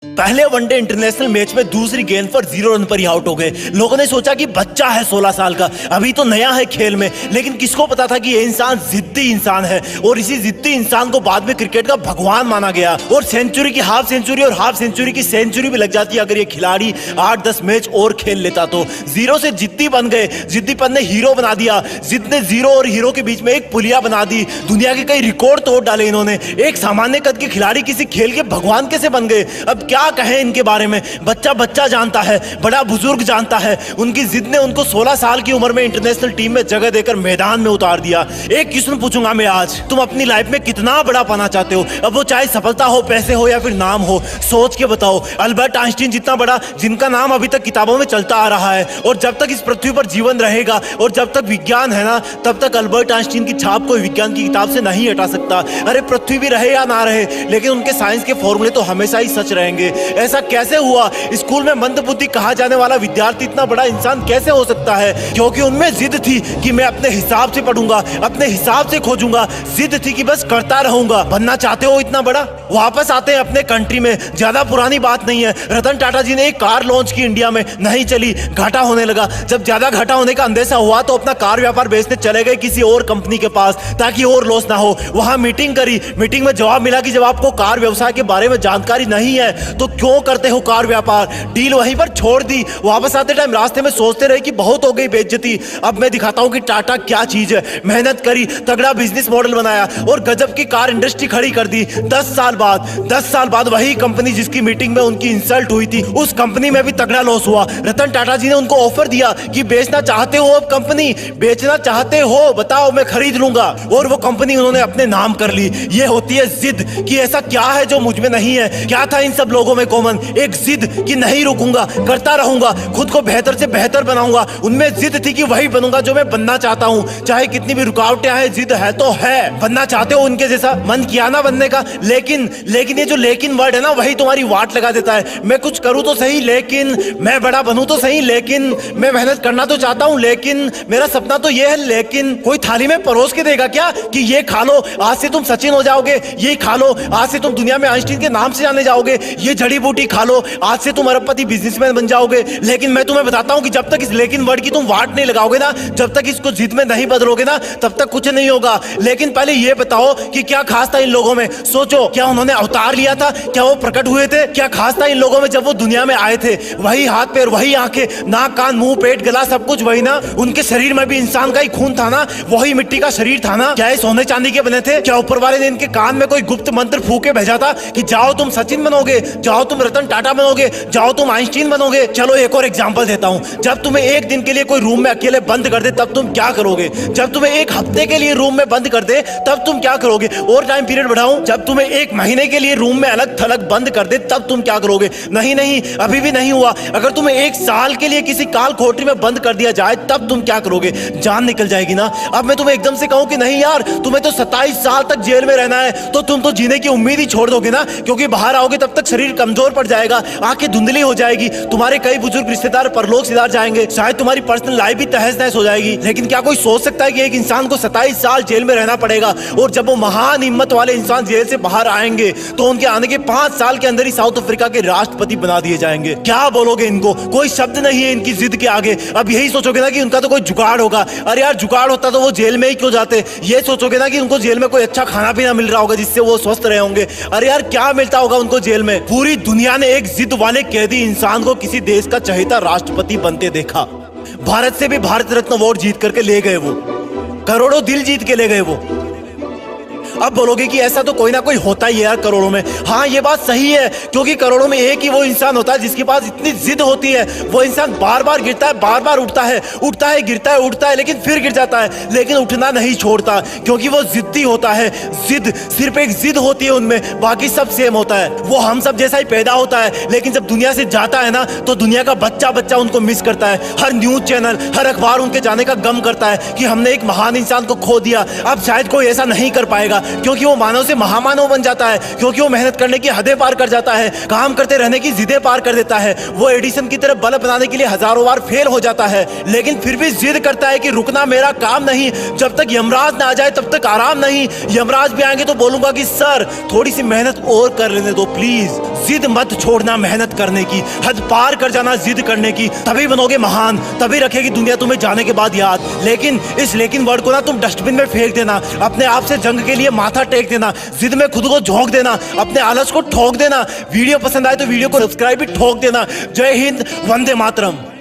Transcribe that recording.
पहले one day international match में दूसरी गेंद पर 0 रन पर ही आउट हो गए। लोगों ने सोचा कि बच्चा है 16 साल का, अभी तो नया है खेल में, लेकिन किसको पता था कि ये इंसान जिद्दी इंसान है और इसी जिद्दी इंसान को बाद में क्रिकेट का भगवान माना गया। और सेंचुरी की हाफ सेंचुरी और हाफ सेंचुरी की सेंचुरी भी लग जाती अगर ये खिलाड़ी 8-10 मैच और खेल लेता तो। जीरो से जिद्दी बन गए, जिद्दीपन ने हीरो बना दिया, जिद ने जीरो और हीरो के बीच में एक पुलिया बना दी। दुनिया के कई रिकॉर्ड तोड़ डाले इन्होंने। एक सामान्य कद के खिलाड़ी किसी खेल के भगवान कैसे बन गए? अब क्या कहें इनके बारे में। बच्चा जानता है, बड़ा बुजुर्ग जानता है। उनकी जिद ने उनको 16 साल की उम्र में इंटरनेशनल टीम में जगह देकर मैदान में उतार दिया। एक क्वेश्चन पूछूंगा मैं आज, तुम अपनी लाइफ में कितना बड़ा पाना चाहते हो? अब वो चाहे सफलता हो, पैसे हो या फिर नाम हो, सोच के बताओ। अल्बर्ट आइंस्टीन जितना बड़ा, जिनका नाम अभी तक किताबों में चलता आ रहा है, और जब तक इस पृथ्वी पर जीवन रहेगा और जब तक विज्ञान है ना, तब तक अल्बर्ट आइंस्टीन की छाप कोई विज्ञान की किताब से नहीं हटा सकता। अरे पृथ्वी भी रहे या ना रहे, लेकिन उनके साइंस के फॉर्मूले तो हमेशा ही सच रहेंगे। ऐसा कैसे हुआ? स्कूल में मंदबुद्धि कहा जाने वाला विद्यार्थी इतना बड़ा इंसान कैसे हो सकता है? क्योंकि उनमें जिद थी कि मैं अपने हिसाब से पढ़ूंगा, अपने हिसाब से खोजूंगा। जिद थी कि बस करता रहूंगा। बनना चाहते हो इतना बड़ा? वापस आते हैं अपने कंट्री में। ज्यादा पुरानी बात नहीं है, रतन टाटा जी ने एक कार लॉन्च की इंडिया में, नहीं चली, घाटा होने लगा। जब ज्यादा घाटा होने का अंदेशा हुआ तो अपना कार व्यापार बेचने चले गए किसी और कंपनी के पास ताकि और लॉस ना हो। वहां मीटिंग करी, मीटिंग में जवाब मिला कि जब आपको कार व्यवसाय के बारे में जानकारी नहीं है तो क्यों करते हो कार व्यापार? डील वहीं पर छोड़ दी। वापस आते टाइम रास्ते में सोचते रहे कि बहुत हो गई बेइज्जती, अब मैं दिखाता हूं कि टाटा क्या चीज है। मेहनत करी, तगड़ा बिजनेस मॉडल बनाया और गजब की कार इंडस्ट्री खड़ी कर दी। 10 साल बाद वही कंपनी जिसकी मीटिंग में उनकी इंसल्ट हुई थी, उस कंपनी में भी तगड़ा लॉस हुआ। रतन टाटा जी ने उनको ऑफर दिया कि बेचना चाहते हो, अब कंपनी बेचना चाहते हो, बताओ मैं खरीद लूंगा। और वो कंपनी उन्होंने अपने नाम कर ली। ये होती है जिद कि ऐसा क्या है जो मुझ में नहीं है। क्या था इन सब लोगों में कॉमन? एक जिद कि नहीं रुकूंगा, करता रहूंगा, खुद को बेहतर से बेहतर बनाऊंगा। उनमें जिद थी कि वही बनूंगा जो मैं बनना चाहता हूं, चाहे कितनी भी रुकावटें आए। जिद है तो है। बनना चाहते हो उनके जैसा? मन किया ना बनने का, लेकिन ये जो लेकिन वर्ड है ना, वही तुम्हारी वाट लगा देता है। मैं कुछ करूं तो सही, लेकिन मैं बड़ा बनूं तो सही, लेकिन मैं मेहनत करना तो चाहता हूं, लेकिन मेरा सपना तो ये है, लेकिन कोई थाली में परोस के देगा क्या कि ये खा लो, आज से तुम सचिन हो जाओगे, ये खा लो, आज से तुम दुनिया में आइंस्टीन के नाम से जाने जाओगे, ये जड़ी बूटी खा लो, आज से तुम अरबपति बिजनेसमैन बन जाओगे। लेकिन मैं तुम्हें बताता हूं कि जब तक इस लेकिन वर्ड की तुम वाट नहीं लगाओगे ना, जब तक इसको जिद में नहीं बदलोगे ना, तब तक कुछ नहीं होगा। लेकिन पहले ये बताओ कि क्या खास था इन लोगों में? सोचो, क्या उन्होंने अवतार लिया था? क्या वो प्रकट हुए थे? क्या खास था इन लोगों में जब वो दुनिया में आए थे? वही हाथ पैर, वही आंखें, नाक कान मुंह पेट गला सब कुछ वही ना। उनके शरीर में भी इंसान का ही खून था ना, वही मिट्टी का शरीर था ना। क्या ये सोने चांदी के बने थे? क्या ऊपर वाले ने इनके कान में कोई गुप्त मंत्र फूके भेजा था कि जाओ तुम सचिन बनोगे, जाओ तुम रतन टाटा बनोगे, जाओ तुम आइंस्टीन बनोगे? चलो एक और एग्जांपल देता हूं। जब तुम्हें एक दिन के लिए कोई रूम में अकेले बंद कर दे तब तुम क्या करोगे? जब तुम्हें एक हफ्ते के लिए रूम में बंद कर दे तब तुम क्या करोगे? और टाइम पीरियड बढ़ाऊं, जब तुम्हें एक महीने के लिए रूम में अलग थलग बंद कर दे तब तुम क्या करोगे? नहीं, अभी भी नहीं हुआ। अगर तुम्हें 1 साल के लिए किसी काल कोठरी में बंद कर दिया जाए तब तुम क्या करोगे? जान निकल जाएगी ना। अब मैं तुम्हें एकदम से कहूं कि नहीं यार, तुम्हें तो 27 साल तक जेल में रहना है, तो तुम तो जीने की उम्मीद ही छोड़ दोगे ना, क्योंकि बाहर आओगे तब तक शरीर कमजोर पड़ जाएगा, आंखें धुंधली हो जाएगी, तुम्हारे कई बुजुर्ग रिश्तेदार परलोक सिधार जाएंगे, शायद तुम्हारी पर्सनल लाइफ भी तहस नहस हो जाएगी। लेकिन क्या कोई सोच सकता है कि एक इंसान को 27 साल जेल में रहना पड़ेगा, और जब वो महान हिम्मत वाले इंसान जेल से बाहर आएंगे तो उनके आने के 5 साल के अंदर ही साउथ अफ्रीका के राष्ट्रपति बना दिए जाएंगे? क्या बोलोगे इनको? कोई शब्द नहीं है इनकी जिद के आगे। अब यही सोचोगे ना कि उनका तो कोई जुगाड़ होगा। अरे यार, जुगाड़ होता तो वो जेल में ही क्यों जाते? ये सोचोगे ना कि उनको जेल में कोई अच्छा खाना पीना मिल रहा होगा जिससे वो स्वस्थ रहे होंगे। अरे यार, क्या मिलता होगा उनको जेल में? पूरी दुनिया ने एक जिद वाले कैदी इंसान को किसी देश का चहेता राष्ट्रपति बनते देखा। भारत से भी भारत रत्न अवार्ड जीत करके ले गए वो, करोड़ों दिल जीत के ले गए वो। अब बोलोगे कि ऐसा तो कोई ना कोई होता ही है यार करोड़ों में। हाँ, ये बात सही है, क्योंकि करोड़ों में एक ही वो इंसान होता है जिसके पास इतनी जिद होती है। वो इंसान बार बार गिरता है, बार बार उठता है, गिरता है, उठता है, लेकिन फिर गिर जाता है, लेकिन उठना नहीं छोड़ता, क्योंकि वो जिद्दी होता है। जिद, सिर्फ एक जिद होती है उनमें, बाकी सब सेम होता है। वो हम सब जैसा ही पैदा होता है, लेकिन जब दुनिया से जाता है ना, तो दुनिया का बच्चा उनको मिस करता है। हर न्यूज चैनल, हर अखबार उनके जाने का गम करता है कि हमने एक महान इंसान को खो दिया। अब शायद कोई ऐसा नहीं कर पाएगा, क्योंकि वो मानव से महामानव बन जाता है, क्योंकि वो मेहनत करने की हदें पार कर जाता है, काम करते रहने की जिदें पार कर देता है। वो एडिसन की तरह बल्ब बनाने के लिए हजारों बार फेल हो जाता है, लेकिन फिर भी जिद करता है कि रुकना मेरा काम नहीं, जब तक यमराज ना आ जाए तब तक आराम नहीं। यमराज भी आएंगे तो बोलूंगा कि सर थोड़ी सी मेहनत और कर लेने दो प्लीज। जिद मत छोड़ना मेहनत करने की, हद पार कर जाना जिद करने की, तभी बनोगे महान, तभी रखेगी दुनिया तुम्हें जाने के बाद याद। लेकिन इस लेकिन वर्ड को ना तुम डस्टबिन में फेंक देना, अपने आप से जंग के लिए माथा टेक देना, जिद में खुद को झोंक देना, अपने आलस को ठोक देना। वीडियो पसंद आए तो वीडियो को सब्सक्राइब भी ठोक देना। जय हिंद, वंदे मातरम।